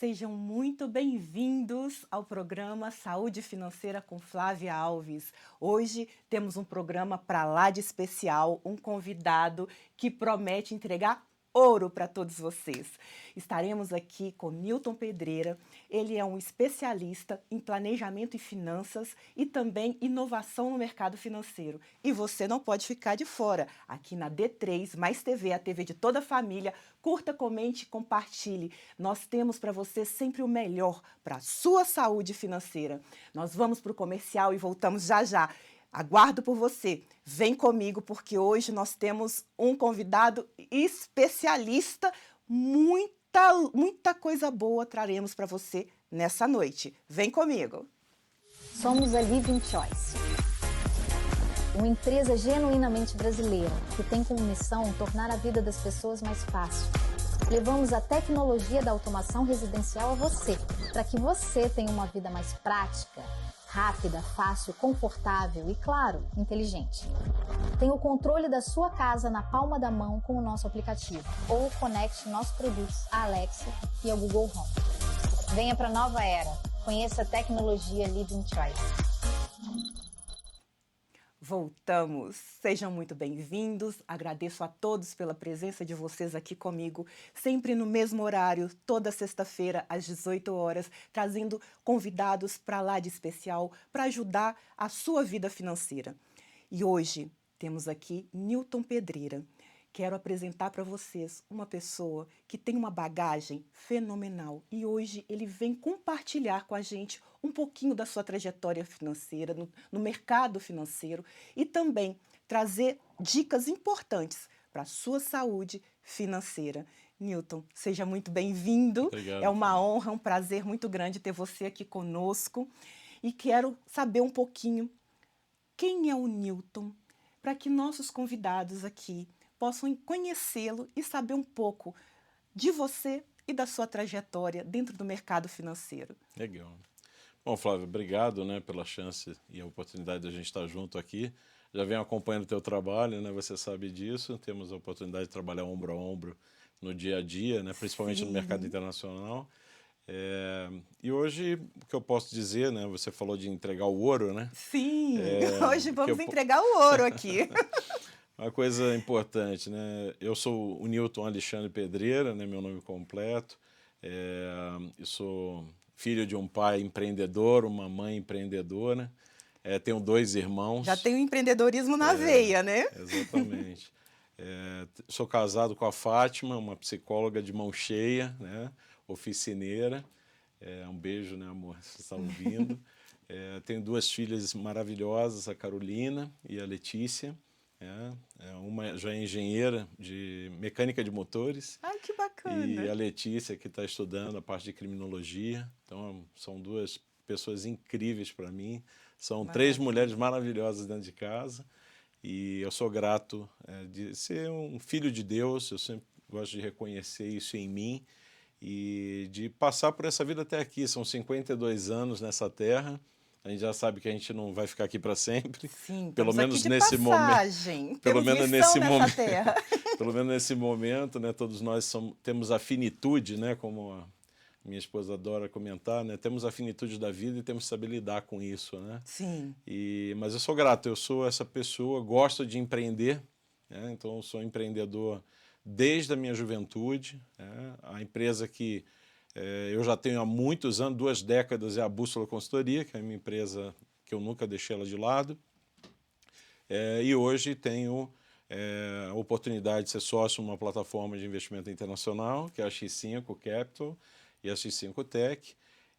Sejam muito bem-vindos ao programa Saúde Financeira com Flávia Alves. Hoje temos um programa para lá de especial, um convidado que promete entregar ouro para todos vocês. Estaremos aqui com Newton Pedreira. Ele é um especialista em planejamento e finanças e também inovação no mercado financeiro. E você não pode ficar de fora. Aqui na D3 Mais TV, a TV de toda a família, curta, comente, compartilhe. Nós temos para você sempre o melhor para a sua saúde financeira. Nós vamos para o comercial e voltamos já já. Aguardo por você. Vem comigo porque hoje nós temos um convidado especialista. Muita coisa boa traremos para você nessa noite. Vem comigo. Somos a Living Choice, uma empresa genuinamente brasileira que tem como missão tornar a vida das pessoas mais fácil. Levamos a tecnologia da automação residencial a você, para que você tenha uma vida mais prática, rápida, fácil, confortável e, claro, inteligente. Tenha o controle da sua casa na palma da mão com o nosso aplicativo ou conecte nossos produtos à Alexa e ao Google Home. Venha para a nova era. Conheça a tecnologia Living Choice. Voltamos. Sejam muito bem-vindos. Agradeço a todos pela presença de vocês aqui comigo, sempre no mesmo horário, toda sexta-feira, às 18 horas, trazendo convidados para lá de especial para ajudar a sua vida financeira. E hoje temos aqui Newton Pedreira. Quero apresentar para vocês uma pessoa que tem uma bagagem fenomenal e hoje ele vem compartilhar com a gente um pouquinho da sua trajetória financeira, no mercado financeiro e também trazer dicas importantes para a sua saúde financeira. Newton, seja muito bem-vindo. Obrigado. É uma honra, um prazer muito grande ter você aqui conosco e quero saber um pouquinho quem é o Newton para que nossos convidados aqui possam conhecê-lo e saber um pouco de você e da sua trajetória dentro do mercado financeiro. Legal. Bom, Flávio, obrigado, né, pela chance e a oportunidade de a gente estar junto aqui. Já venho acompanhando o teu trabalho, né, você sabe disso. Temos a oportunidade de trabalhar ombro a ombro no dia a dia, né, principalmente no mercado internacional. E hoje, o que eu posso dizer, né, você falou de entregar o ouro, né? Sim, hoje vamos entregar o ouro aqui. Uma coisa importante, né? Eu sou o Newton Alexandre Pedreira, né? Meu nome completo. Eu sou filho de um pai empreendedor, uma mãe empreendedora. Tenho 2 irmãos. Já tem o empreendedorismo na veia, né? Exatamente. Sou casado com a Fátima, uma psicóloga de mão cheia, né? Oficineira. Um beijo, né, amor? Vocês estão ouvindo. Tenho 2 filhas maravilhosas, a Carolina e a Letícia. Uma já é engenheira de mecânica de motores. Ai, que bacana. E a Letícia, que está estudando a parte de criminologia. Então, são 2 pessoas incríveis para mim. São 3 mulheres maravilhosas dentro de casa. E eu sou grato de ser um filho de Deus. Eu sempre gosto de reconhecer isso em mim e de passar por essa vida até aqui. São 52 anos nessa terra. A gente já sabe que a gente não vai ficar aqui para sempre. Sim, pelo menos aqui de nesse passagem. momento. Pelo menos nessa nesse momento. terra. Pelo menos nesse momento, né? Todos nós temos a finitude, né? Como a minha esposa adora comentar, né? Temos a finitude da vida e temos que saber lidar com isso, né? Sim. Mas eu sou grato. Eu sou essa pessoa, gosto de empreender, né? Então eu sou empreendedor desde a minha juventude, né? A empresa que eu já tenho há muitos anos, 2 décadas, é a Bússola Consultoria, que é uma empresa que eu nunca deixei ela de lado. E hoje tenho a oportunidade de ser sócio numa plataforma de investimento internacional, que é a X5 Capital e a X5 Tech.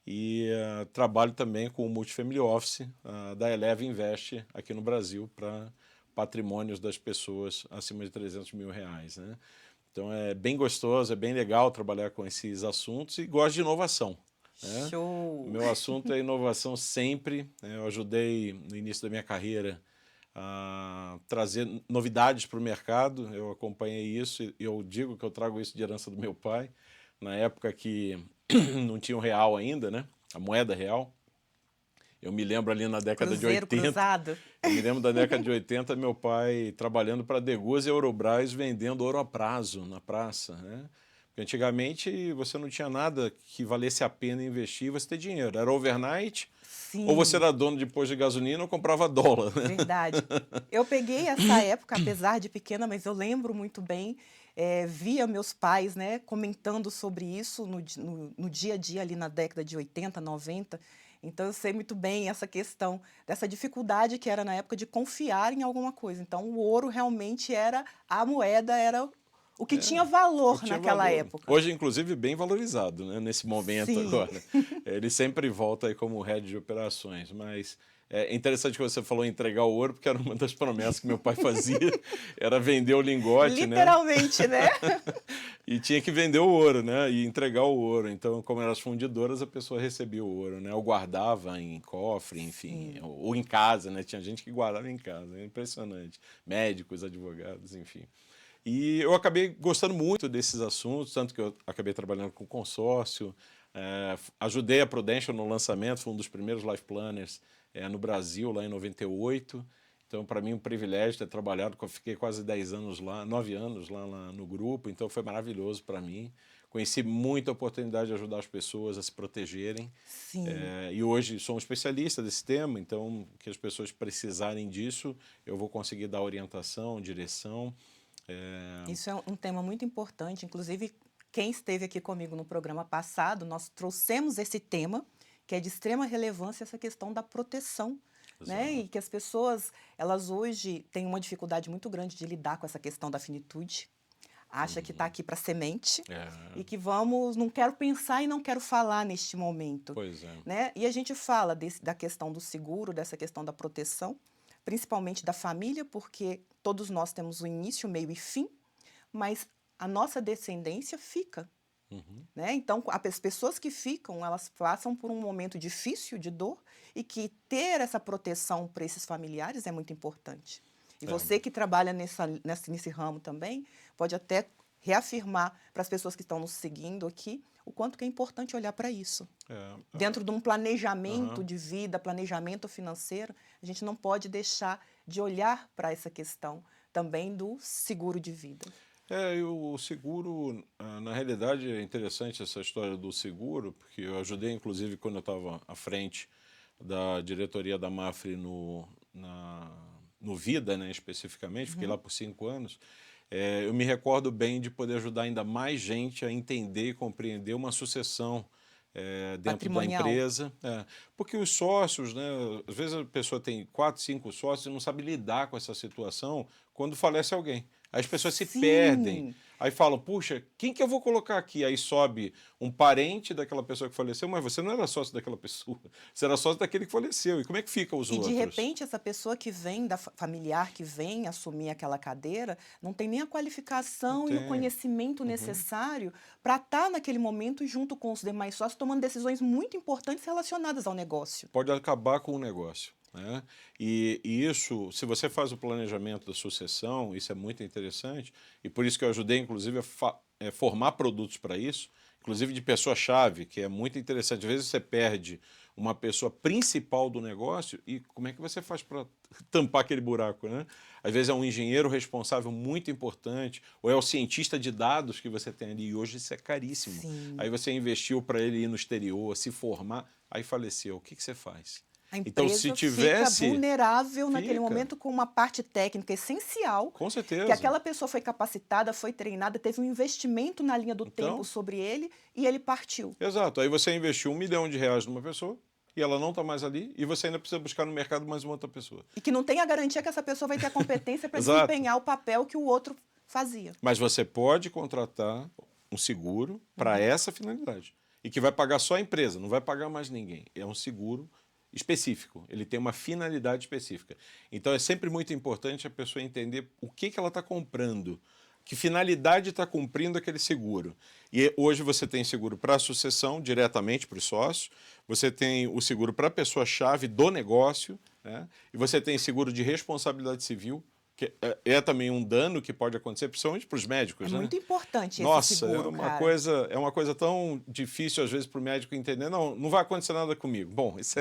E trabalho também com o Multifamily Office da Eleva Invest aqui no Brasil para patrimônios das pessoas acima de R$300 mil, né? Então é bem gostoso, é bem legal trabalhar com esses assuntos e gosto de inovação, né? Show! O meu assunto é inovação sempre, né? Eu ajudei no início da minha carreira a trazer novidades para o mercado, eu acompanhei isso e eu digo que eu trago isso de herança do meu pai, na época que não tinha o real ainda, né? A moeda real. Eu me lembro ali na década de 80. Cruzado. Eu me lembro da década de 80, meu pai trabalhando para a Degusa e a Eurobras vendendo ouro a prazo na praça, né? Porque antigamente você não tinha nada que valesse a pena investir e você ter dinheiro. Era overnight, Sim. ou você era dono de posto de gasolina ou comprava dólar, né? Verdade. Eu peguei essa época, apesar de pequena, mas eu lembro muito bem, via meus pais, né, comentando sobre isso no dia a dia ali na década de 80, 90. Então eu sei muito bem essa questão dessa dificuldade que era na época de confiar em alguma coisa. Então o ouro realmente era a moeda, era o que tinha Eu valor tinha naquela valor. época. Hoje, inclusive, bem valorizado, né? Nesse momento Sim. agora. Ele sempre volta aí como head de operações, mas é interessante que você falou em entregar o ouro, porque era uma das promessas que meu pai fazia, era vender o lingote, né? Literalmente, né? E tinha que vender o ouro, né? E entregar o ouro. Então, como eram as fundidoras, a pessoa recebia o ouro, né? Ou guardava em cofre, enfim, ou em casa, né? Tinha gente que guardava em casa, é impressionante. Médicos, advogados, enfim. E eu acabei gostando muito desses assuntos, tanto que eu acabei trabalhando com consórcio, ajudei a Prudential no lançamento, fui um dos primeiros life planners no Brasil, lá em 98. Então, para mim, um privilégio ter trabalhado, fiquei quase 10 anos lá, 9 anos lá no grupo, então foi maravilhoso para mim. Conheci muita oportunidade de ajudar as pessoas a se protegerem. Sim. E hoje sou um especialista desse tema, então, que as pessoas precisarem disso, eu vou conseguir dar orientação, direção. Isso é um tema muito importante. Inclusive, quem esteve aqui comigo no programa passado, nós trouxemos esse tema, que é de extrema relevância, essa questão da proteção. Né? E que as pessoas, elas hoje têm uma dificuldade muito grande de lidar com essa questão da finitude. Acha que está aqui para semente e que não quero pensar e não quero falar neste momento. Pois é. Né? E a gente fala da questão do seguro, dessa questão da proteção, principalmente da família, porque todos nós temos o início, meio e fim, mas a nossa descendência fica. Né? Então, as pessoas que ficam, elas passam por um momento difícil de dor e que ter essa proteção para esses familiares é muito importante. E você que trabalha nesse ramo também, pode até reafirmar para as pessoas que estão nos seguindo aqui o quanto que é importante olhar para isso. Dentro de um planejamento de vida, planejamento financeiro, a gente não pode deixar de olhar para essa questão também do seguro de vida. E o seguro, na realidade é interessante essa história do seguro, porque eu ajudei, inclusive, quando eu estava à frente da diretoria da Mafre no Vida, né, especificamente, fiquei lá por 5 anos. Eu me recordo bem de poder ajudar ainda mais gente a entender e compreender uma sucessão dentro da empresa. Porque os sócios, né, às vezes a pessoa tem 4, 5 sócios e não sabe lidar com essa situação quando falece alguém. Aí as pessoas se perdem. Aí falam, puxa, quem que eu vou colocar aqui? Aí sobe um parente daquela pessoa que faleceu, mas você não era sócio daquela pessoa, você era sócio daquele que faleceu. E como é que fica os outros? E de repente essa pessoa que vem, familiar que vem assumir aquela cadeira, não tem nem a qualificação e o conhecimento necessário para estar naquele momento junto com os demais sócios, tomando decisões muito importantes relacionadas ao negócio. Pode acabar com o negócio. Né? E isso, se você faz o planejamento da sucessão, isso é muito interessante, e por isso que eu ajudei, inclusive, a formar produtos para isso, inclusive de pessoa-chave, que é muito interessante. Às vezes você perde uma pessoa principal do negócio e como é que você faz para tampar aquele buraco, né? Às vezes é um engenheiro responsável muito importante, ou é o cientista de dados que você tem ali, e hoje isso é caríssimo. Aí você investiu para ele ir no exterior, se formar, aí faleceu. O que você faz? A empresa então, se tivesse, fica vulnerável naquele momento com uma parte técnica essencial. Com certeza. Que aquela pessoa foi capacitada, foi treinada, teve um investimento na linha do tempo sobre ele e ele partiu. Exato. Aí você investiu R$1 milhão numa pessoa e ela não está mais ali e você ainda precisa buscar no mercado mais uma outra pessoa. E que não tem a garantia que essa pessoa vai ter a competência para desempenhar o papel que o outro fazia. Mas você pode contratar um seguro para essa finalidade e que vai pagar só a empresa, não vai pagar mais ninguém. É um seguro específico, ele tem uma finalidade específica. Então é sempre muito importante a pessoa entender o que ela está comprando, que finalidade está cumprindo aquele seguro. E hoje você tem seguro para a sucessão, diretamente para os sócios, você tem o seguro para a pessoa-chave do negócio, né? E você tem seguro de responsabilidade civil, que é também um dano que pode acontecer, principalmente para os médicos. É muito importante esse seguro, é uma coisa tão difícil, às vezes, para o médico entender. Não vai acontecer nada comigo. Bom, isso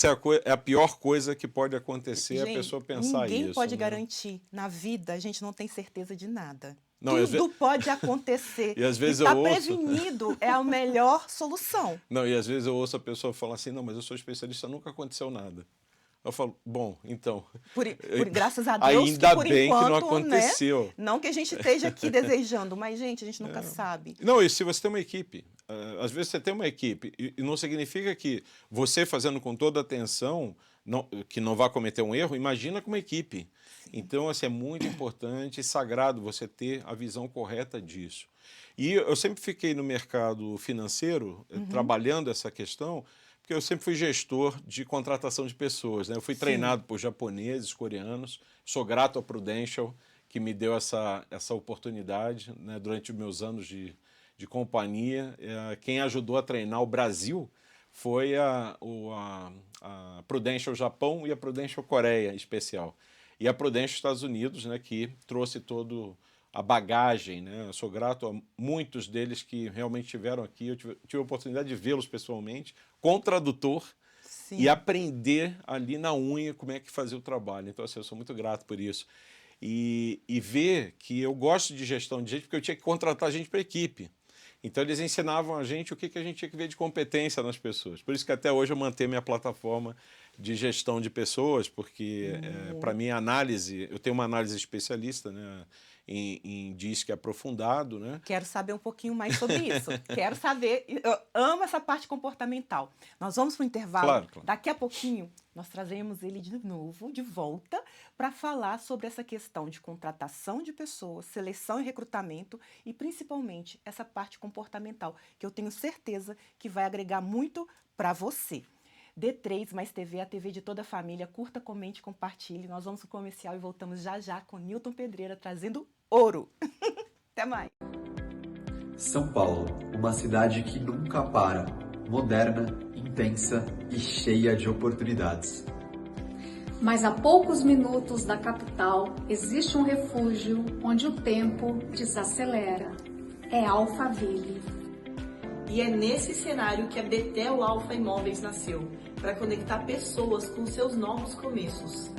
é a pior coisa que pode acontecer, gente, a pessoa pensar isso. Ninguém pode garantir. Na vida, a gente não tem certeza de nada. Não, e às tudo pode acontecer. E às vezes estar eu ouço. prevenido é a melhor solução. Não, e às vezes eu ouço a pessoa falar assim, não, mas eu sou especialista, nunca aconteceu nada. Eu falo, bom, então... Graças a Deus ainda que por bem enquanto, que não aconteceu. Né? Não que a gente esteja aqui desejando, mas, gente, a gente nunca sabe. Não, e se você tem uma equipe, às vezes você tem uma equipe, e não significa que você fazendo com toda atenção, que não vai cometer um erro, imagina com uma equipe. Sim. Então, assim, é muito importante e sagrado você ter a visão correta disso. E eu sempre fiquei no mercado financeiro, trabalhando essa questão, porque eu sempre fui gestor de contratação de pessoas, né? Eu fui treinado por japoneses, coreanos, sou grato ao Prudential, que me deu essa oportunidade, né? Durante os meus anos de companhia. Quem ajudou a treinar o Brasil foi a Prudential Japão e a Prudential Coreia, especial. E a Prudential Estados Unidos, né? Que trouxe todo a bagagem, né? Eu sou grato a muitos deles que realmente estiveram aqui. Eu tive a oportunidade de vê-los pessoalmente, com tradutor, sim, e aprender ali na unha como é que fazia o trabalho. Então, assim, eu sou muito grato por isso. E ver que eu gosto de gestão de gente, porque eu tinha que contratar gente para a equipe. Então, eles ensinavam a gente o que a gente tinha que ver de competência nas pessoas. Por isso que até hoje eu mantenho minha plataforma de gestão de pessoas, porque, para mim, a análise... Eu tenho uma análise especialista, né, em DISC aprofundado, né? Quero saber um pouquinho mais sobre isso. Quero saber. Eu amo essa parte comportamental. Nós vamos para o intervalo. Claro. Daqui a pouquinho, nós trazemos ele de novo, de volta, para falar sobre essa questão de contratação de pessoas, seleção e recrutamento e, principalmente, essa parte comportamental, que eu tenho certeza que vai agregar muito para você. D3 mais TV, a TV de toda a família. Curta, comente, compartilhe. Nós vamos para o comercial e voltamos já já com Nilton Pedreira trazendo ouro. Até mais. São Paulo, uma cidade que nunca para, moderna, intensa e cheia de oportunidades. Mas a poucos minutos da capital existe um refúgio onde o tempo desacelera. É Alphaville. E é nesse cenário que a Betel Alfa Imóveis nasceu, para conectar pessoas com seus novos começos.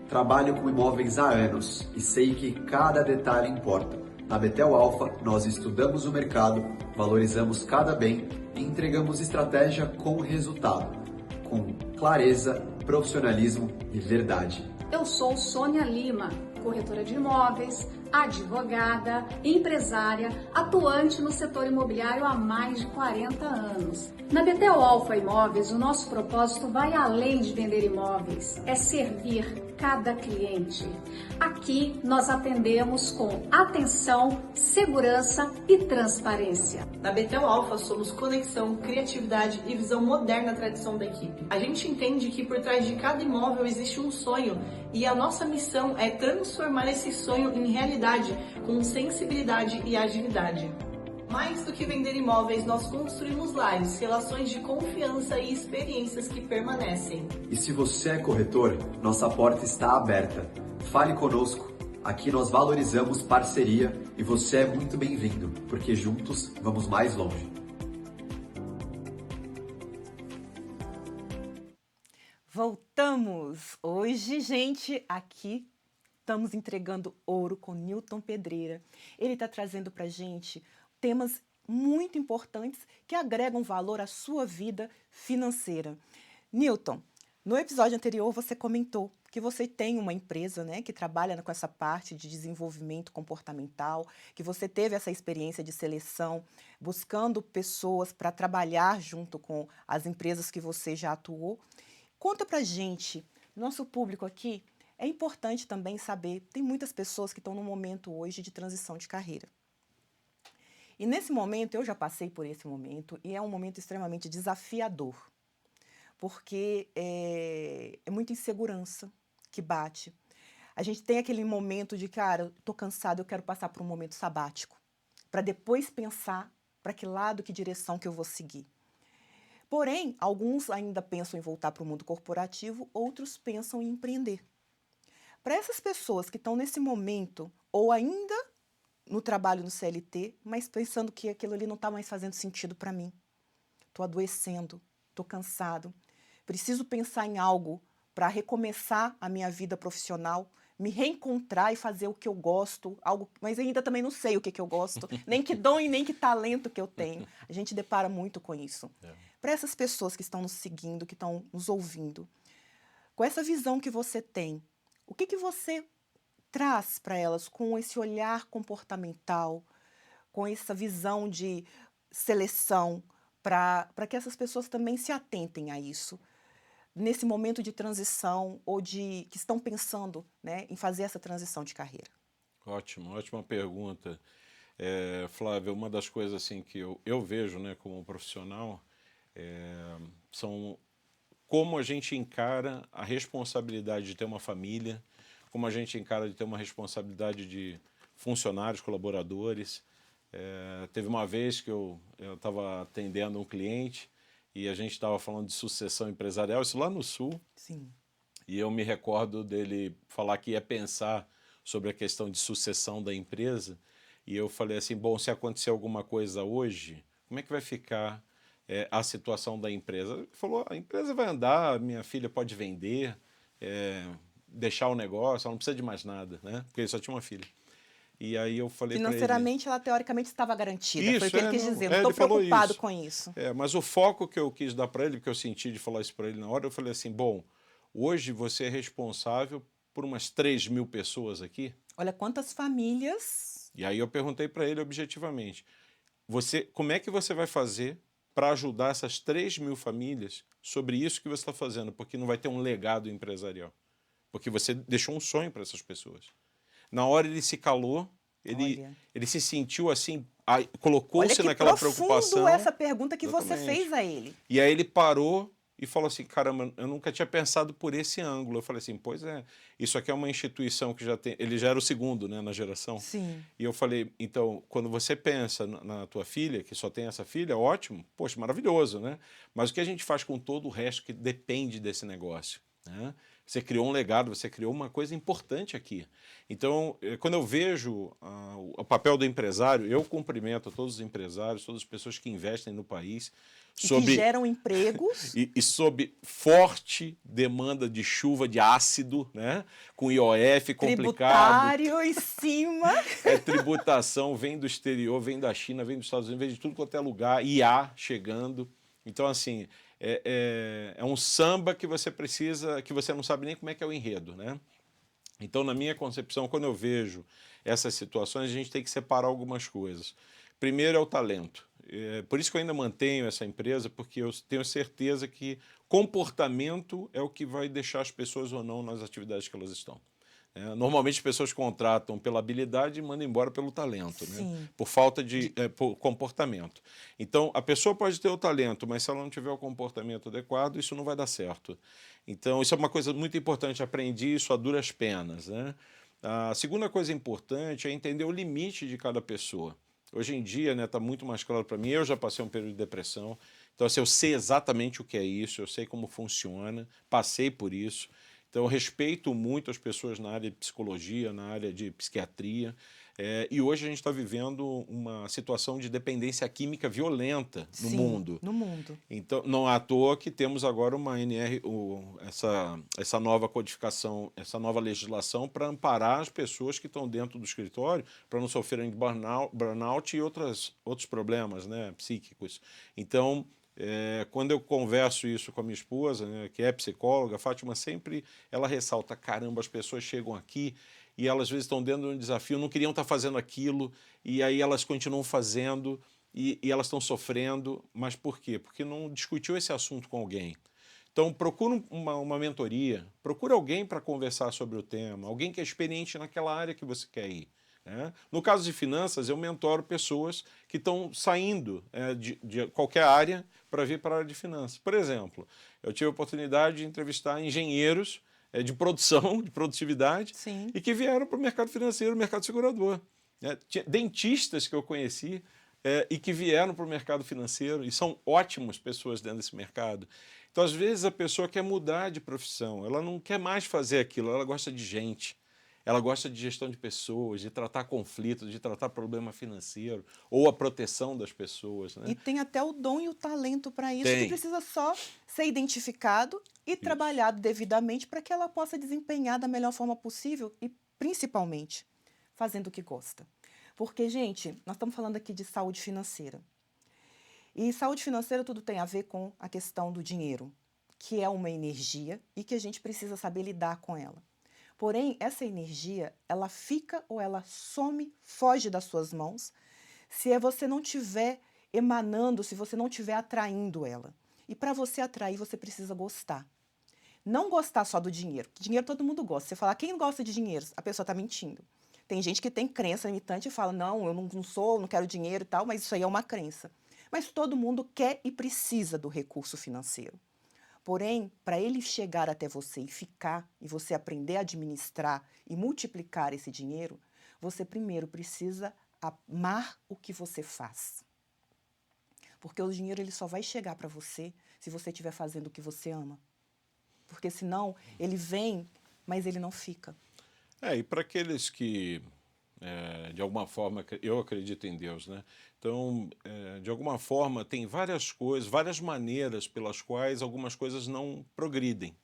Trabalho com imóveis há anos e sei que cada detalhe importa. Na Betel Alfa, nós estudamos o mercado, valorizamos cada bem e entregamos estratégia com resultado, com clareza, profissionalismo e verdade. Eu sou Sônia Lima, corretora de imóveis, advogada, empresária, atuante no setor imobiliário há mais de 40 anos. Na Betel Alfa Imóveis, o nosso propósito vai além de vender imóveis, é servir cada cliente. Aqui nós atendemos com atenção, segurança e transparência. Na Betel Alfa somos conexão, criatividade e visão moderna da tradição da equipe. A gente entende que por trás de cada imóvel existe um sonho e a nossa missão é transformar esse sonho em realidade com sensibilidade e agilidade. Mais do que vender imóveis, nós construímos lares, relações de confiança e experiências que permanecem. E se você é corretor, nossa porta está aberta. Fale conosco. Aqui nós valorizamos parceria e você é muito bem-vindo, porque juntos vamos mais longe. Voltamos! Hoje, gente, aqui estamos entregando ouro com Nilton Pedreira. Ele está trazendo para a gente temas muito importantes que agregam valor à sua vida financeira. Nilton, no episódio anterior você comentou que você tem uma empresa, né, que trabalha com essa parte de desenvolvimento comportamental, que você teve essa experiência de seleção, buscando pessoas para trabalhar junto com as empresas que você já atuou. Conta pra gente, nosso público aqui, é importante também saber, tem muitas pessoas que estão num momento hoje de transição de carreira. E nesse momento, eu já passei por esse momento, e é um momento extremamente desafiador, porque é muita insegurança que bate. A gente tem aquele momento de, cara, estou cansado, eu quero passar por um momento sabático, para depois pensar para que lado, que direção que eu vou seguir. Porém, alguns ainda pensam em voltar para o mundo corporativo, outros pensam em empreender. Para essas pessoas que estão nesse momento, ou ainda no trabalho no CLT, mas pensando que aquilo ali não está mais fazendo sentido para mim. Estou adoecendo, estou cansado. Preciso pensar em algo para recomeçar a minha vida profissional, me reencontrar e fazer o que eu gosto, algo, mas ainda também não sei o que eu gosto, nem que dom e nem que talento que eu tenho. A gente depara muito com isso. Para essas pessoas que estão nos seguindo, que estão nos ouvindo, com essa visão que você tem, o que você traz para elas com esse olhar comportamental, com essa visão de seleção, para que essas pessoas também se atentem a isso, nesse momento de transição ou que estão pensando, né, em fazer essa transição de carreira? Ótimo, ótima pergunta. Flávia, uma das coisas assim, que eu vejo, né, como profissional são como a gente encara a responsabilidade de ter uma família, como a gente encara de ter uma responsabilidade de funcionários, colaboradores. Teve uma vez que eu estava atendendo um cliente e a gente estava falando de sucessão empresarial, isso lá no Sul. Sim. E eu me recordo dele falar que ia pensar sobre a questão de sucessão da empresa. E eu falei assim, bom, se acontecer alguma coisa hoje, como é que vai ficar a situação da empresa? Ele falou, a empresa vai andar, minha filha pode vender, deixar o negócio, ela não precisa de mais nada, né? Porque ele só tinha uma filha. E aí eu falei para ele... Financeiramente, ela teoricamente estava garantida, Isso, foi o que ele quis dizer, não ele estou falou preocupado isso. com isso. Mas o foco que eu quis dar para ele, que eu senti de falar isso para ele na hora, eu falei assim, bom, hoje você é responsável por umas 3.000 pessoas aqui. Olha quantas famílias... E aí eu perguntei para ele objetivamente, como é que você vai fazer para ajudar essas 3.000 famílias sobre isso que você está fazendo? Porque não vai ter um legado empresarial. Porque você deixou um sonho para essas pessoas. Na hora ele se calou, ele se sentiu assim, colocou-se naquela preocupação. Olha que essa pergunta que Exatamente. você fez a ele. E aí ele parou e falou assim, caramba, eu nunca tinha pensado por esse ângulo. Eu falei assim, pois é, isso aqui é uma instituição que já tem... Ele já era o segundo, né, na geração. Sim. E eu falei, então, quando você pensa na tua filha, que só tem essa filha, ótimo, poxa, maravilhoso, né? Mas o que a gente faz com todo o resto que depende desse negócio, né? Você criou um legado, você criou uma coisa importante aqui. Então, quando eu vejo o papel do empresário, eu cumprimento a todos os empresários, todas as pessoas que investem no país. Que geram empregos. E sob forte demanda de chuva, de ácido, né? Com IOF complicado. Tributário em cima. Tributação, vem do exterior, vem da China, vem dos Estados Unidos, vem de tudo quanto é lugar, IA chegando. Então, assim... É um samba que você precisa, que você não sabe nem como é que é o enredo, né? Então, na minha concepção, quando eu vejo essas situações, a gente tem que separar algumas coisas. Primeiro é o talento. Por isso que eu ainda mantenho essa empresa, porque eu tenho certeza que comportamento é o que vai deixar as pessoas ou não nas atividades que elas estão. Normalmente as pessoas contratam pela habilidade e mandam embora pelo talento, né? Por falta de por comportamento. Então, a pessoa pode ter o talento, mas se ela não tiver o comportamento adequado, isso não vai dar certo. Então, isso é uma coisa muito importante, aprendi isso a duras penas, né? A segunda coisa importante é entender o limite de cada pessoa. Hoje em dia, né, está muito mais claro para mim, eu já passei um período de depressão, então assim, eu sei exatamente o que é isso, eu sei como funciona, passei por isso. Então, eu respeito muito as pessoas na área de psicologia, na área de psiquiatria, e hoje a gente está vivendo uma situação de dependência química violenta no mundo. No mundo. Então, não é à toa que temos agora uma essa nova codificação, essa nova legislação para amparar as pessoas que estão dentro do escritório, para não sofrerem de burnout e outros problemas, né, psíquicos. Então, quando eu converso isso com a minha esposa, né, que é psicóloga, a Fátima sempre ela ressalta, caramba, as pessoas chegam aqui e elas às vezes estão dentro de um desafio, não queriam estar fazendo aquilo, e aí elas continuam fazendo e elas estão sofrendo, mas por quê? Porque não discutiu esse assunto com alguém. Então procura uma mentoria, procura alguém para conversar sobre o tema, alguém que é experiente naquela área que você quer ir. No caso de finanças, eu mentoro pessoas que estão saindo de qualquer área para vir para a área de finanças. Por exemplo, eu tive a oportunidade de entrevistar engenheiros de produção, de produtividade, Sim. e que vieram para o mercado financeiro, mercado segurador. Dentistas que eu conheci e que vieram para o mercado financeiro e são ótimas pessoas dentro desse mercado. Então, às vezes, a pessoa quer mudar de profissão, ela não quer mais fazer aquilo, ela gosta de gente. ela gosta de gestão de pessoas, de tratar conflitos, de tratar problema financeiro ou a proteção das pessoas, né? E tem até o dom e o talento para isso, que Tem. precisa só ser identificado e trabalhado devidamente para que ela possa desempenhar da melhor forma possível e, principalmente, fazendo o que gosta. Porque, gente, nós estamos falando aqui de saúde financeira. E saúde financeira tudo tem a ver com a questão do dinheiro, que é uma energia e que a gente precisa saber lidar com ela. Porém, essa energia, ela fica ou ela some, foge das suas mãos, se você não estiver emanando, se você não estiver atraindo ela. E para você atrair, você precisa gostar. Não gostar só do dinheiro. Dinheiro todo mundo gosta. Você falar, quem gosta de dinheiro? A pessoa está mentindo. Tem gente que tem crença limitante e fala, não, eu não sou, não quero dinheiro e tal, mas isso aí é uma crença. Mas todo mundo quer e precisa do recurso financeiro. Porém, para ele chegar até você e ficar, e você aprender a administrar e multiplicar esse dinheiro, você primeiro precisa amar o que você faz. Porque o dinheiro ele só vai chegar para você se você estiver fazendo o que você ama. Porque senão ele vem, mas ele não fica. E para aqueles que, de alguma forma, eu acredito em Deus, né? Então, de alguma forma, tem várias coisas, várias maneiras pelas quais algumas coisas não progridem.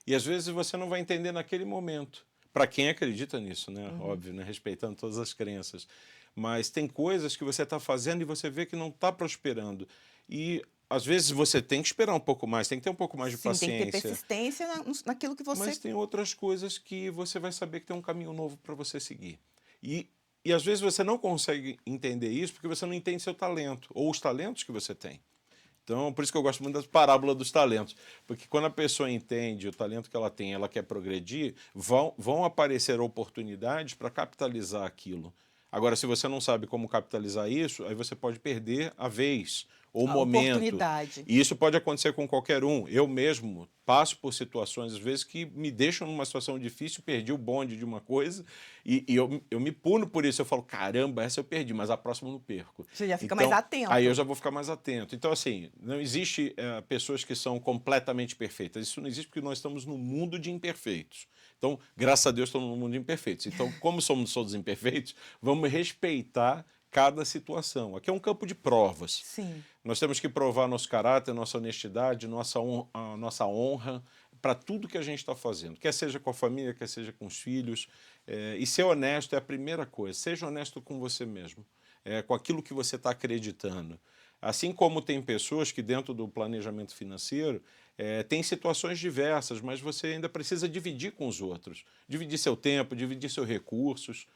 E às vezes você não vai entender naquele momento. Para quem acredita nisso, né? Óbvio, né? Respeitando todas as crenças. Mas tem coisas que você está fazendo e você vê que não está prosperando. E às vezes você tem que esperar um pouco mais, tem que ter um pouco mais de Sim, paciência. tem que ter persistência naquilo que você... Mas tem outras coisas que você vai saber que tem um caminho novo para você seguir. E às vezes você não consegue entender isso porque você não entende seu talento ou os talentos que você tem. Então, por isso que eu gosto muito da parábola dos talentos. Porque quando a pessoa entende o talento que ela tem, ela quer progredir, vão aparecer oportunidades para capitalizar aquilo. Agora, se você não sabe como capitalizar isso, aí você pode perder a vez ou o momento. Oportunidade. E isso pode acontecer com qualquer um. Eu mesmo passo por situações, às vezes, que me deixam numa situação difícil, perdi o bonde de uma coisa, e eu me puno por isso. Eu falo, caramba, essa eu perdi, mas a próxima eu não perco. Você já fica mais atento. Aí eu já vou ficar mais atento. Então, assim, não existe pessoas que são completamente perfeitas. Isso não existe porque nós estamos num mundo de imperfeitos. Então, graças a Deus, estamos num mundo de imperfeitos. Então, como somos todos imperfeitos, vamos respeitar cada situação. Aqui é um campo de provas. Sim. Nós temos que provar nosso caráter, nossa honestidade, nossa honra para tudo que a gente está fazendo. Quer seja com a família, quer seja com os filhos. E ser honesto é a primeira coisa. Seja honesto com você mesmo, com aquilo que você está acreditando. Assim como tem pessoas que dentro do planejamento financeiro tem situações diversas, mas você ainda precisa dividir com os outros. Dividir seu tempo, dividir seus recursos.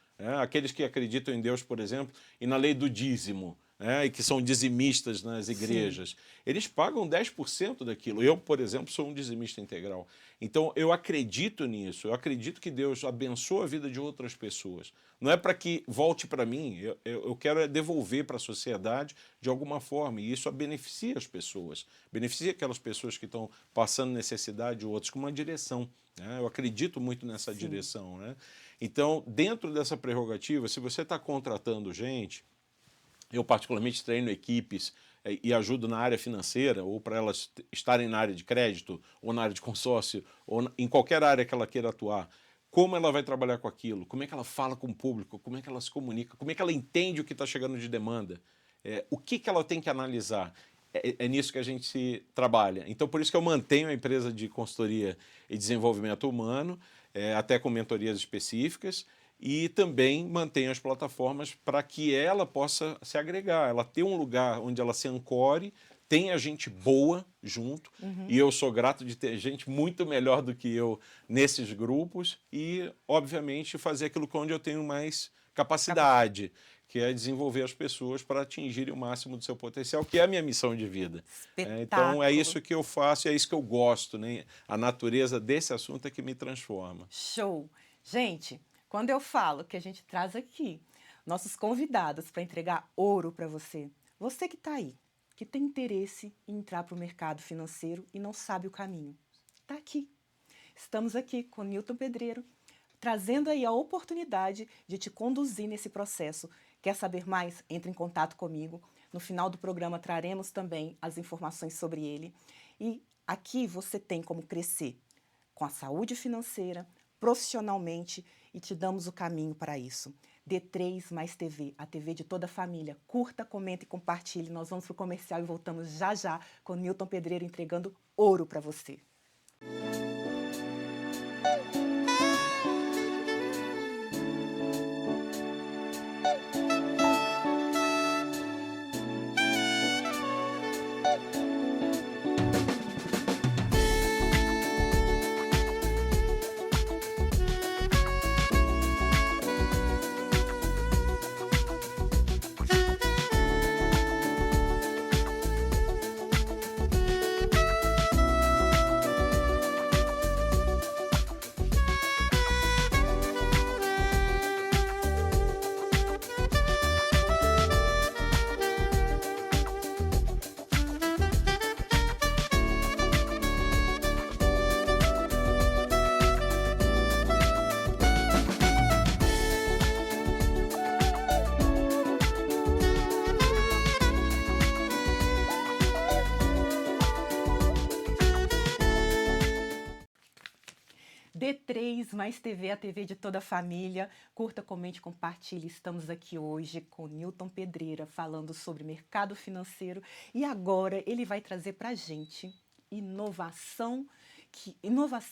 Aqueles que acreditam em Deus, por exemplo, e na lei do dízimo, e que são dizimistas nas igrejas, eles pagam 10% daquilo. Eu, por exemplo, sou um dizimista integral. Então, eu acredito nisso, eu acredito que Deus abençoa a vida de outras pessoas. Não é para que volte para mim, eu quero devolver para a sociedade de alguma forma, e isso beneficia as pessoas, beneficia aquelas pessoas que estão passando necessidade, outros, com uma direção. Eu acredito muito nessa direção. Então, dentro dessa prerrogativa, se você está contratando gente, eu particularmente treino equipes e ajudo na área financeira, ou para elas estarem na área de crédito, ou na área de consórcio, ou em qualquer área que ela queira atuar, como ela vai trabalhar com aquilo, como é que ela fala com o público, como é que ela se comunica, como é que ela entende o que está chegando de demanda, o que ela tem que analisar. É nisso que a gente se trabalha. Então, por isso que eu mantenho a empresa de consultoria e desenvolvimento humano, até com mentorias específicas, e também mantenho as plataformas para que ela possa se agregar, ela ter um lugar onde ela se ancore, tenha gente boa junto, e eu sou grato de ter gente muito melhor do que eu nesses grupos e, obviamente, fazer aquilo onde eu tenho mais capacidade, que é desenvolver as pessoas para atingirem o máximo do seu potencial, que é a minha missão de vida. Então, é isso que eu faço, é isso que eu gosto, né? A natureza desse assunto é que me transforma. Show! Gente, quando eu falo que a gente traz aqui nossos convidados para entregar ouro para você, você que está aí, que tem interesse em entrar para o mercado financeiro e não sabe o caminho, está aqui. Estamos aqui com o Newton Pedreiro, trazendo aí a oportunidade de te conduzir nesse processo. Quer saber mais? Entre em contato comigo. No final do programa traremos também as informações sobre ele. E aqui você tem como crescer com a saúde financeira, profissionalmente e te damos o caminho para isso. D3 mais TV, a TV de toda a família. Curta, comenta e compartilhe. Nós vamos para o comercial e voltamos já já com o Newton Pedreira entregando ouro para você. D3 mais TV, a TV de toda a família. Curta, comente, compartilhe. Estamos aqui hoje com o Newton Pedreira falando sobre mercado financeiro e agora ele vai trazer para a gente inovação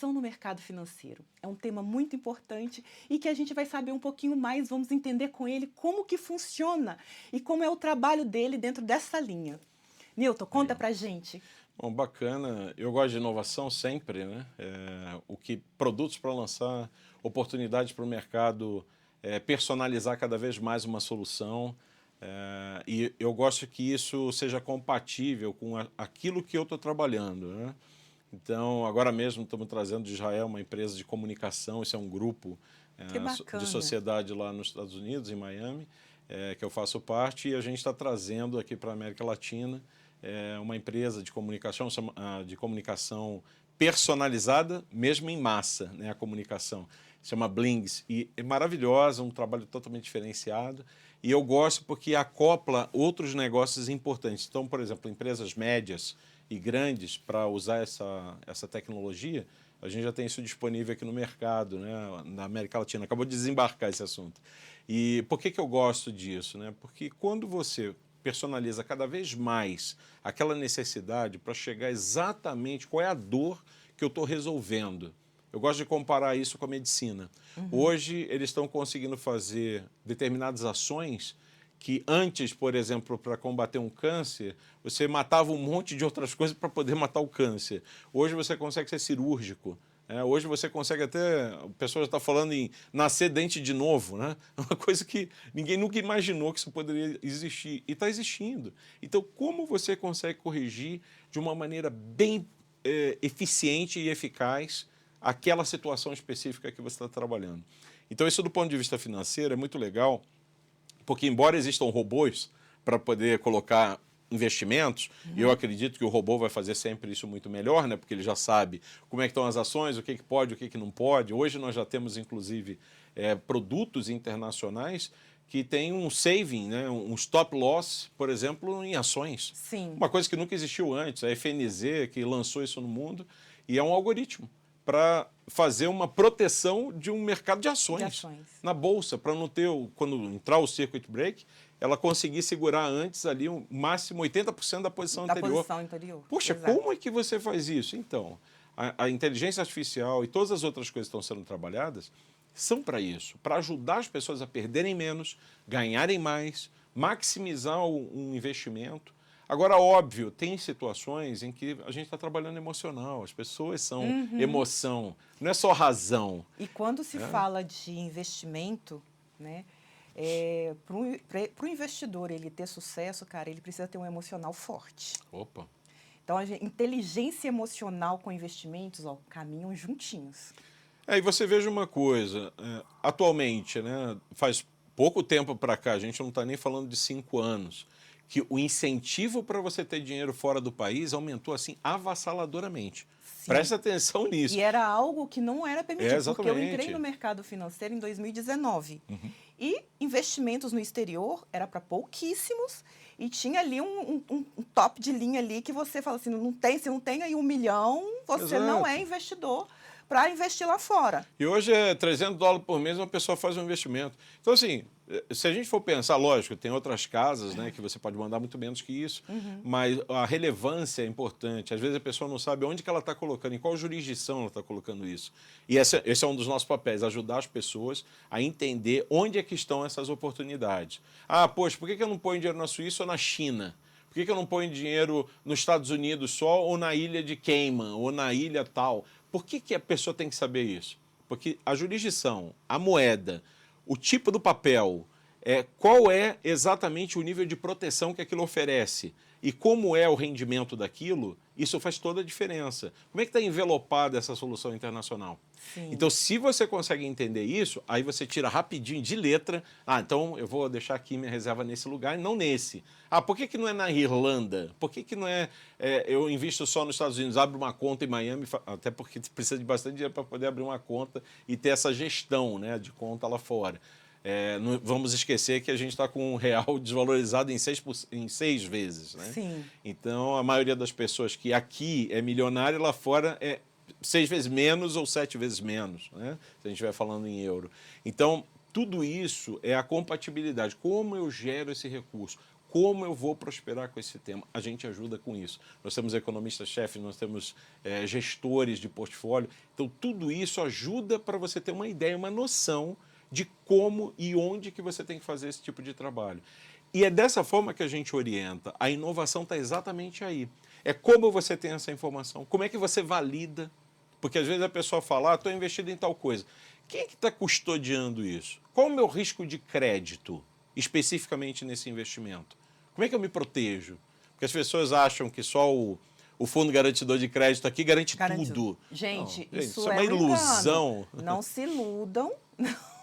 no mercado financeiro. É um tema muito importante e que a gente vai saber um pouquinho mais, vamos entender com ele como que funciona e como é o trabalho dele dentro dessa linha. Newton, conta pra gente. Bom, bacana. Eu gosto de inovação sempre, né? Produtos para lançar, oportunidades para o mercado, personalizar cada vez mais uma solução. E eu gosto que isso seja compatível com aquilo que eu estou trabalhando, né? Então, agora mesmo estamos trazendo de Israel uma empresa de comunicação, isso é um grupo de sociedade lá nos Estados Unidos, em Miami, que eu faço parte, e a gente está trazendo aqui para a América Latina uma empresa de comunicação personalizada, mesmo em massa, né, a comunicação. Chama Blings, e é maravilhosa, um trabalho totalmente diferenciado, e eu gosto porque acopla outros negócios importantes. Então, por exemplo, empresas médias e grandes para usar essa tecnologia, a gente já tem isso disponível aqui no mercado, né, na América Latina. Acabou de desembarcar esse assunto. E por que eu gosto disso, né? Porque quando você personaliza cada vez mais aquela necessidade para chegar exatamente qual é a dor que eu estou resolvendo. Eu gosto de comparar isso com a medicina. Hoje, eles estão conseguindo fazer determinadas ações que antes, por exemplo, para combater um câncer, você matava um monte de outras coisas para poder matar o câncer. Hoje você consegue ser cirúrgico. Hoje você consegue até, a pessoa já está falando em nascer dente de novo, né? Uma coisa que ninguém nunca imaginou que isso poderia existir, e está existindo. Então, como você consegue corrigir de uma maneira bem eficiente e eficaz aquela situação específica que você está trabalhando? Então, isso do ponto de vista financeiro é muito legal, porque embora existam robôs para poder colocar investimentos, e eu acredito que o robô vai fazer sempre isso muito melhor, né? Porque ele já sabe como é que estão as ações, o que pode, o que não pode. Hoje nós já temos, inclusive, produtos internacionais que têm um saving, né? Um stop loss, por exemplo, em ações. Sim. Uma coisa que nunca existiu antes, a FNZ, que lançou isso no mundo, e é um algoritmo para fazer uma proteção de um mercado de ações. Na bolsa, para não ter, quando entrar o circuit break, ela conseguir segurar antes ali o máximo 80% da posição anterior. Poxa, exato. Como é que você faz isso? Então, a inteligência artificial e todas as outras coisas que estão sendo trabalhadas são para isso, para ajudar as pessoas a perderem menos, ganharem mais, maximizar um investimento. Agora, óbvio, tem situações em que a gente está trabalhando emocional, as pessoas são emoção, não é só razão. E quando se fala de investimento, né, para o investidor ele ter sucesso, cara, ele precisa ter um emocional forte. Opa! Então, inteligência emocional com investimentos, caminham juntinhos. E você veja uma coisa, atualmente, né, faz pouco tempo para cá, a gente não está nem falando de 5 anos, que o incentivo para você ter dinheiro fora do país aumentou assim avassaladoramente. Sim. Presta atenção nisso. E era algo que não era permitido, porque eu entrei no mercado financeiro em 2019. E investimentos no exterior era para pouquíssimos e tinha ali um top de linha ali que você fala assim, não tem, se não tem aí 1 milhão, você não é investidor, para investir lá fora. E hoje é $300 por mês uma pessoa faz um investimento. Então, assim, se a gente for pensar, lógico, tem outras casas, né, que você pode mandar muito menos que isso, mas a relevância é importante. Às vezes a pessoa não sabe onde que ela está colocando, em qual jurisdição ela está colocando isso. E esse é um dos nossos papéis, ajudar as pessoas a entender onde é que estão essas oportunidades. Ah, poxa, por que eu não ponho dinheiro na Suíça ou na China? Por que eu não ponho dinheiro nos Estados Unidos só ou na ilha de Cayman ou na ilha tal? Por que a pessoa tem que saber isso? Porque a jurisdição, a moeda, o tipo do papel, qual é exatamente o nível de proteção que aquilo oferece e como é o rendimento daquilo, isso faz toda a diferença. Como é que está envelopada essa solução internacional? Sim. Então, se você consegue entender isso, aí você tira rapidinho de letra. Ah, então eu vou deixar aqui minha reserva nesse lugar e não nesse. Ah, por que não é na Irlanda? Por que não eu invisto só nos Estados Unidos, abro uma conta em Miami, até porque precisa de bastante dinheiro para poder abrir uma conta e ter essa gestão, né, de conta lá fora. Não vamos esquecer que a gente está com um real desvalorizado em 6 vezes. Né? Sim. Então, a maioria das pessoas que aqui é milionária, lá fora é 6 vezes menos ou 7 vezes menos, né? Se a gente estiver falando em euro. Então, tudo isso é a compatibilidade. Como eu gero esse recurso? Como eu vou prosperar com esse tema? A gente ajuda com isso. Nós temos economistas-chefes, nós temos gestores de portfólio. Então, tudo isso ajuda para você ter uma ideia, uma noção de como e onde que você tem que fazer esse tipo de trabalho. E é dessa forma que a gente orienta. A inovação está exatamente aí. É como você tem essa informação, como é que você valida. Porque às vezes a pessoa fala, estou investido em tal coisa. Quem é que está custodiando isso? Qual é o meu risco de crédito, especificamente nesse investimento? Como é que eu me protejo? Porque as pessoas acham que só o fundo garantidor de crédito aqui garante tudo. Gente, não, isso é uma ilusão. Não se iludam,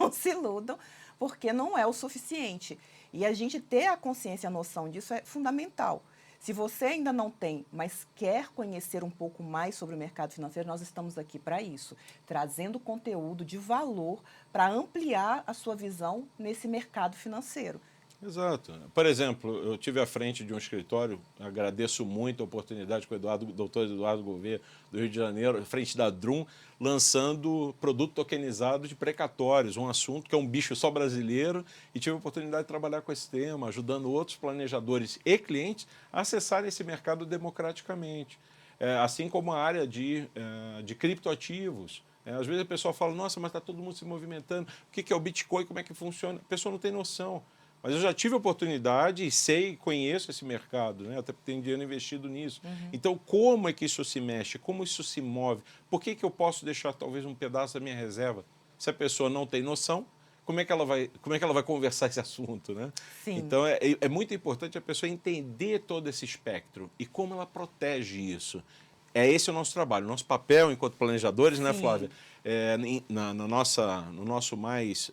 não se iludam, porque não é o suficiente. E a gente ter a consciência, a noção disso é fundamental. Se você ainda não tem, mas quer conhecer um pouco mais sobre o mercado financeiro, nós estamos aqui para isso, trazendo conteúdo de valor para ampliar a sua visão nesse mercado financeiro. Exato. Por exemplo, eu tive à frente de um escritório, agradeço muito a oportunidade com o doutor Eduardo Gouveia, do Rio de Janeiro, à frente da Drum, lançando produto tokenizado de precatórios, um assunto que é um bicho só brasileiro, e tive a oportunidade de trabalhar com esse tema, ajudando outros planejadores e clientes a acessarem esse mercado democraticamente. Assim como a área de criptoativos. Às vezes a pessoa fala, nossa, mas está todo mundo se movimentando, o que é o Bitcoin, como é que funciona? A pessoa não tem noção. Mas eu já tive a oportunidade e sei, conheço esse mercado, né? Até porque tenho dinheiro investido nisso. Então, como é que isso se mexe? Como isso se move? Por que eu posso deixar talvez um pedaço da minha reserva? Se a pessoa não tem noção, como é que ela vai conversar esse assunto, né? Sim. Então, é muito importante a pessoa entender todo esse espectro e como ela protege isso. Esse o nosso trabalho, o nosso papel enquanto planejadores, né, Flávia? No nosso mais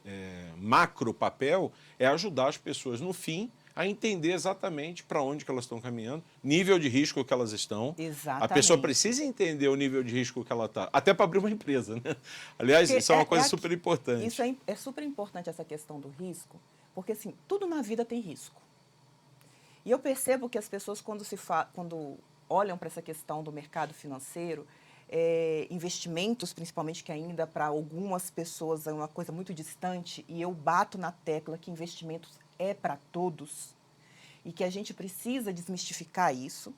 macro papel é ajudar as pessoas, no fim, a entender exatamente para onde que elas estão caminhando, nível de risco que elas estão. Exatamente. A pessoa precisa entender o nível de risco que ela está, até para abrir uma empresa, né? Aliás, porque isso é uma coisa super importante. Isso é super importante, essa questão do risco, porque assim, tudo na vida tem risco. E eu percebo que as pessoas, quando olham para essa questão do mercado financeiro, investimentos, principalmente, que ainda para algumas pessoas é uma coisa muito distante, e eu bato na tecla que investimentos é para todos e que a gente precisa desmistificar isso,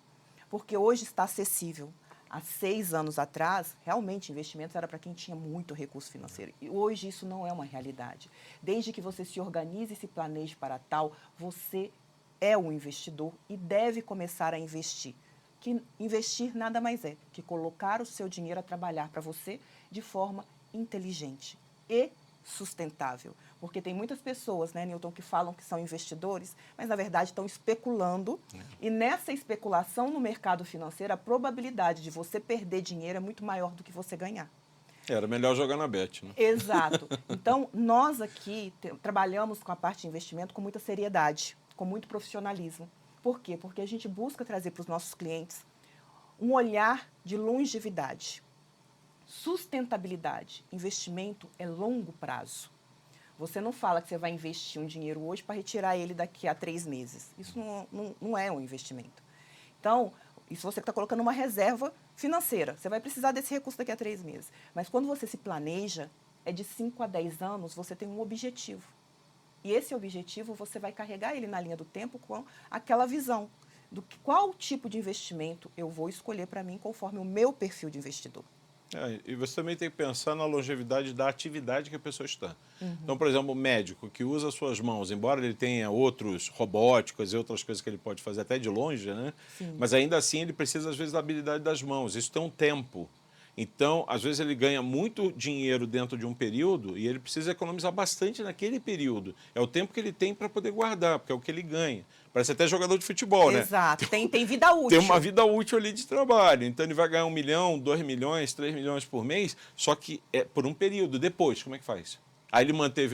porque hoje está acessível. Há 6 anos atrás, realmente, investimentos era para quem tinha muito recurso financeiro. E hoje isso não é uma realidade. Desde que você se organize e se planeje para tal, você é um investidor e deve começar a investir. Que investir nada mais é que colocar o seu dinheiro a trabalhar para você de forma inteligente e sustentável. Porque tem muitas pessoas, né, Newton, que falam que são investidores, mas na verdade estão especulando. E nessa especulação no mercado financeiro, a probabilidade de você perder dinheiro é muito maior do que você ganhar. Era melhor jogar na Bet, né? Exato. Então, nós aqui trabalhamos com a parte de investimento com muita seriedade, com muito profissionalismo. Por quê? Porque a gente busca trazer para os nossos clientes um olhar de longevidade, sustentabilidade. Investimento é longo prazo. Você não fala que você vai investir um dinheiro hoje para retirar ele daqui a 3 meses. Isso não é um investimento. Então, isso você está colocando uma reserva financeira. Você vai precisar desse recurso daqui a 3 meses. Mas quando você se planeja, é de 5 a 10 anos, você tem um objetivo. E esse objetivo, você vai carregar ele na linha do tempo com aquela visão do qual tipo de investimento eu vou escolher para mim conforme o meu perfil de investidor. E você também tem que pensar na longevidade da atividade que a pessoa está. Então, por exemplo, o médico que usa suas mãos, embora ele tenha outros robóticos e outras coisas que ele pode fazer até de longe, né? Sim. Mas ainda assim ele precisa, às vezes, da habilidade das mãos. Isso tem um tempo. Então, às vezes ele ganha muito dinheiro dentro de um período e ele precisa economizar bastante naquele período. É o tempo que ele tem para poder guardar, porque é o que ele ganha. Parece até jogador de futebol, né? Exato, tem vida útil. Tem uma vida útil ali de trabalho. Então ele vai ganhar 1 milhão, 2 milhões, 3 milhões por mês, só que é por um período. Depois, como é que faz? Aí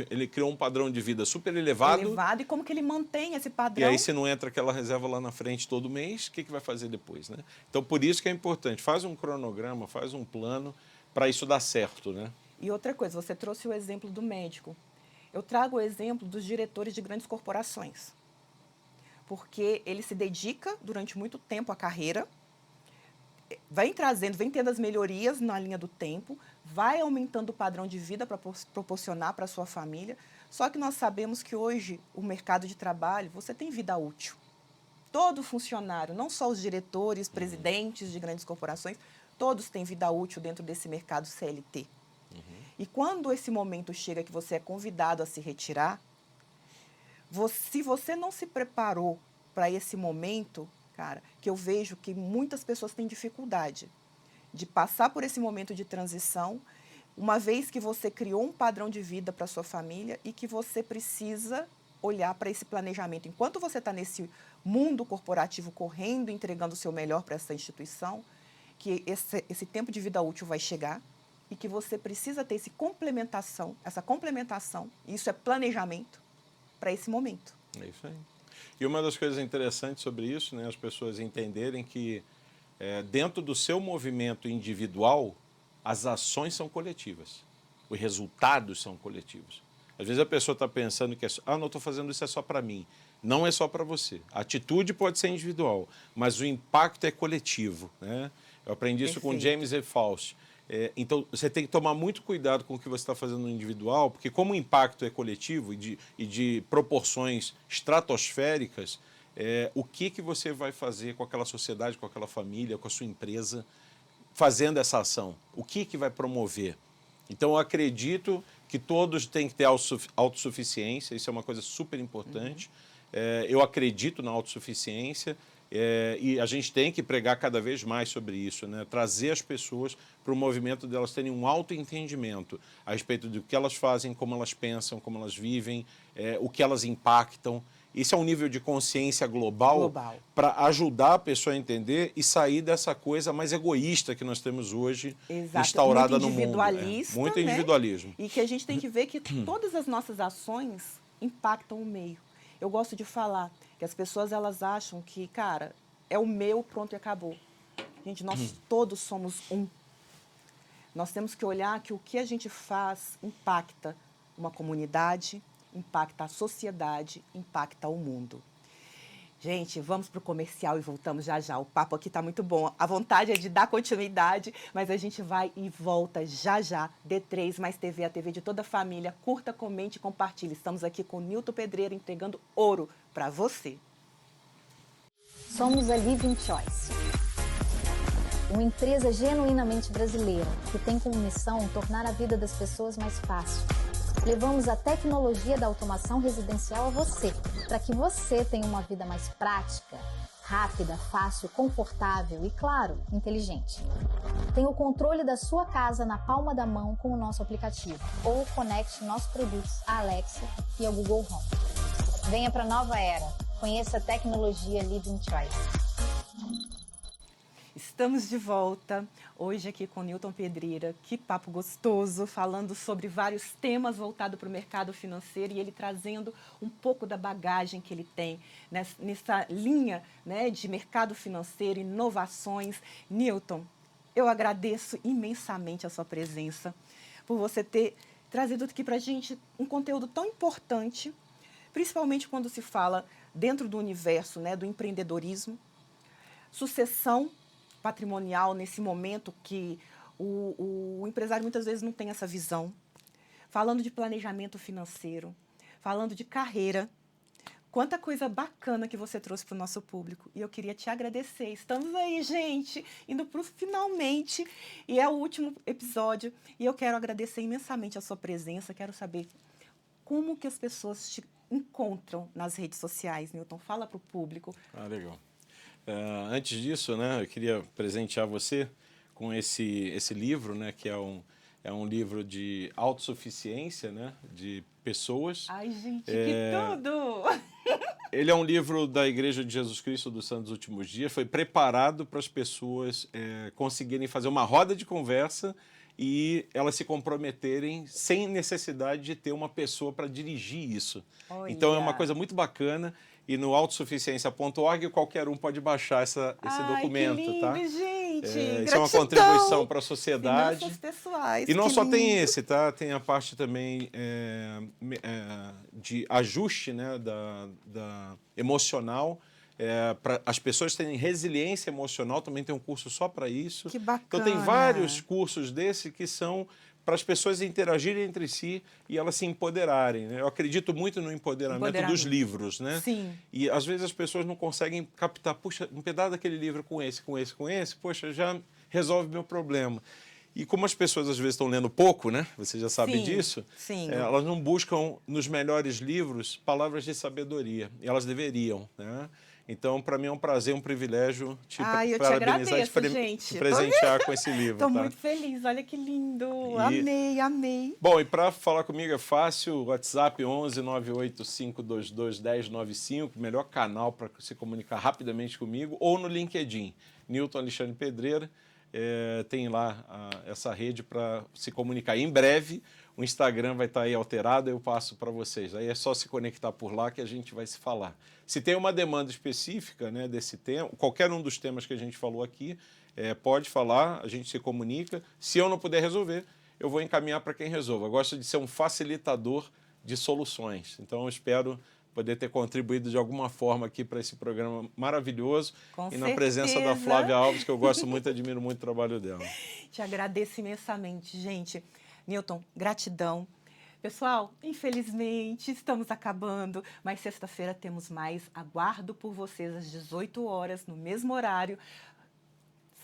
ele criou um padrão de vida super elevado. E como que ele mantém esse padrão? E aí, se não entra aquela reserva lá na frente todo mês, o que vai fazer depois, né? Então, por isso que é importante. Faz um cronograma, faz um plano para isso dar certo, né? E outra coisa, você trouxe o exemplo do médico. Eu trago o exemplo dos diretores de grandes corporações. Porque ele se dedica durante muito tempo à carreira, vem tendo as melhorias na linha do tempo, vai aumentando o padrão de vida para proporcionar para a sua família. Só que nós sabemos que hoje o mercado de trabalho, você tem vida útil. Todo funcionário, não só os diretores, presidentes de grandes corporações, todos têm vida útil dentro desse mercado CLT. E quando esse momento chega que você é convidado a se retirar, se você não se preparou para esse momento, cara, que eu vejo que muitas pessoas têm dificuldade de passar por esse momento de transição, uma vez que você criou um padrão de vida para sua família e que você precisa olhar para esse planejamento. Enquanto você está nesse mundo corporativo correndo, entregando o seu melhor para essa instituição, que esse tempo de vida útil vai chegar e que você precisa ter essa complementação, e isso é planejamento para esse momento. É isso aí. E uma das coisas interessantes sobre isso, né, as pessoas entenderem que dentro do seu movimento individual, as ações são coletivas, os resultados são coletivos. Às vezes a pessoa está pensando que não estou fazendo isso, é só para mim. Não é só para você. A atitude pode ser individual, mas o impacto é coletivo, né? Eu aprendi isso com James E. Faust. Então, você tem que tomar muito cuidado com o que você está fazendo no individual, porque como o impacto é coletivo e de proporções estratosféricas, o que você vai fazer com aquela sociedade, com aquela família, com a sua empresa, fazendo essa ação? O que vai promover? Então, eu acredito que todos têm que ter autossuficiência, isso é uma coisa super importante. Eu acredito na autossuficiência. E a gente tem que pregar cada vez mais sobre isso, né? Trazer as pessoas para o movimento delas terem um autoentendimento a respeito do que elas fazem, como elas pensam, como elas vivem, o que elas impactam. Isso é um nível de consciência global. Para ajudar a pessoa a entender e sair dessa coisa mais egoísta que nós temos hoje instaurada no mundo. Muito individualismo. Né? E que a gente tem que ver que todas as nossas ações impactam o meio. Eu gosto de falar que as pessoas elas acham que, cara, é o meu, pronto e acabou. Gente, nós todos somos um. Nós temos que olhar que o que a gente faz impacta uma comunidade, impacta a sociedade, impacta o mundo. Gente, vamos para o comercial e voltamos já já. O papo aqui está muito bom. A vontade é de dar continuidade, mas a gente vai e volta já já. D3 mais TV, a TV de toda a família. Curta, comente e compartilhe. Estamos aqui com Nilton Pedreira entregando ouro para você. Somos a Living Choice, uma empresa genuinamente brasileira que tem como missão tornar a vida das pessoas mais fácil. Levamos a tecnologia da automação residencial a você, para que você tenha uma vida mais prática, rápida, fácil, confortável e, claro, inteligente. Tenha o controle da sua casa na palma da mão com o nosso aplicativo ou conecte nossos produtos à Alexa e ao Google Home. Venha para a nova era. Conheça a tecnologia Living Choice. Estamos de volta, hoje aqui com Nilton Pedreira, que papo gostoso, falando sobre vários temas voltados para o mercado financeiro e ele trazendo um pouco da bagagem que ele tem nessa linha, né, de mercado financeiro, inovações. Nilton, eu agradeço imensamente a sua presença, por você ter trazido aqui para a gente um conteúdo tão importante, principalmente quando se fala dentro do universo, né, do empreendedorismo, sucessão patrimonial nesse momento que o empresário muitas vezes não tem essa visão. Falando de planejamento financeiro, falando de carreira. Quanta coisa bacana que você trouxe para o nosso público. E eu queria te agradecer. Estamos aí, gente, indo para o finalmente. E é o último episódio. E eu quero agradecer imensamente a sua presença. Quero saber como que as pessoas te encontram nas redes sociais, Newton. Fala para o público. Ah, legal. Antes disso, né, eu queria presentear você com esse livro, né, que é um livro de autossuficiência, né, de pessoas. Ai, gente, que tudo! Ele é um livro da Igreja de Jesus Cristo dos Santos Últimos Dias, foi preparado para as pessoas conseguirem fazer uma roda de conversa e elas se comprometerem sem necessidade de ter uma pessoa para dirigir isso. Olha. Então é uma coisa muito bacana e no autossuficiência.org qualquer um pode baixar esse documento. Que lindo, tá? gente! Isso é uma contribuição para a sociedade. Finanças pessoais. E não que só tem lindo. esse, tá? Tem a parte também de ajuste, né, da emocional. Para as pessoas terem resiliência emocional, também tem um curso só para isso. Que bacana. Então tem vários cursos desse que são para as pessoas interagirem entre si e elas se empoderarem, né? Eu acredito muito no empoderamento dos livros, né? Sim. E às vezes as pessoas não conseguem captar, puxa, um pedaço daquele livro com esse, poxa, já resolve meu problema. E como as pessoas às vezes estão lendo pouco, né? Você já sabe disso. Sim. Elas não buscam nos melhores livros palavras de sabedoria. E elas deveriam, né? Então, para mim é um prazer, um privilégio te eu te parabenizar e gente. te presentear com esse livro. Estou tá? muito feliz, olha que lindo. Amei, amei. Bom, e para falar comigo é fácil, WhatsApp 11 98522 1095, melhor canal para se comunicar rapidamente comigo, ou no LinkedIn, Newton Alexandre Pedreira. Tem lá essa rede para se comunicar. Em breve, o Instagram vai estar aí alterado, eu passo para vocês. Aí é só se conectar por lá que a gente vai se falar. Se tem uma demanda específica, né, desse tema, qualquer um dos temas que a gente falou aqui, pode falar, a gente se comunica. Se eu não puder resolver, eu vou encaminhar para quem resolva. Eu gosto de ser um facilitador de soluções. Então, eu espero poder ter contribuído de alguma forma aqui para esse programa maravilhoso. Com na presença da Flávia Alves, que eu gosto muito e admiro muito o trabalho dela. Te agradeço imensamente, gente. Newton, gratidão. Pessoal, infelizmente estamos acabando, mas sexta-feira temos mais. Aguardo por vocês às 18 horas, no mesmo horário.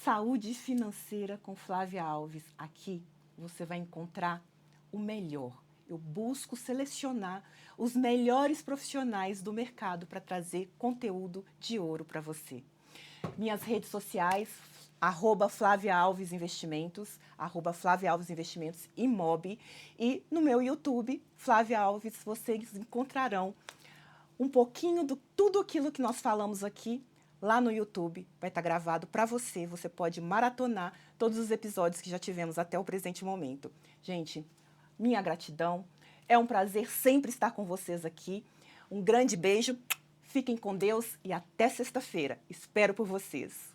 Saúde Financeira com Flávia Alves. Aqui você vai encontrar o melhor. Eu busco selecionar os melhores profissionais do mercado para trazer conteúdo de ouro para você. Minhas redes sociais, @Flávia Alves Investimentos, @Flávia Alves Investimentos Imob, e no meu YouTube, Flávia Alves, vocês encontrarão um pouquinho de tudo aquilo que nós falamos aqui lá no YouTube. Vai estar gravado para você, você pode maratonar todos os episódios que já tivemos até o presente momento. Gente, minha gratidão, é um prazer sempre estar com vocês aqui. Um grande beijo, fiquem com Deus e até sexta-feira. Espero por vocês.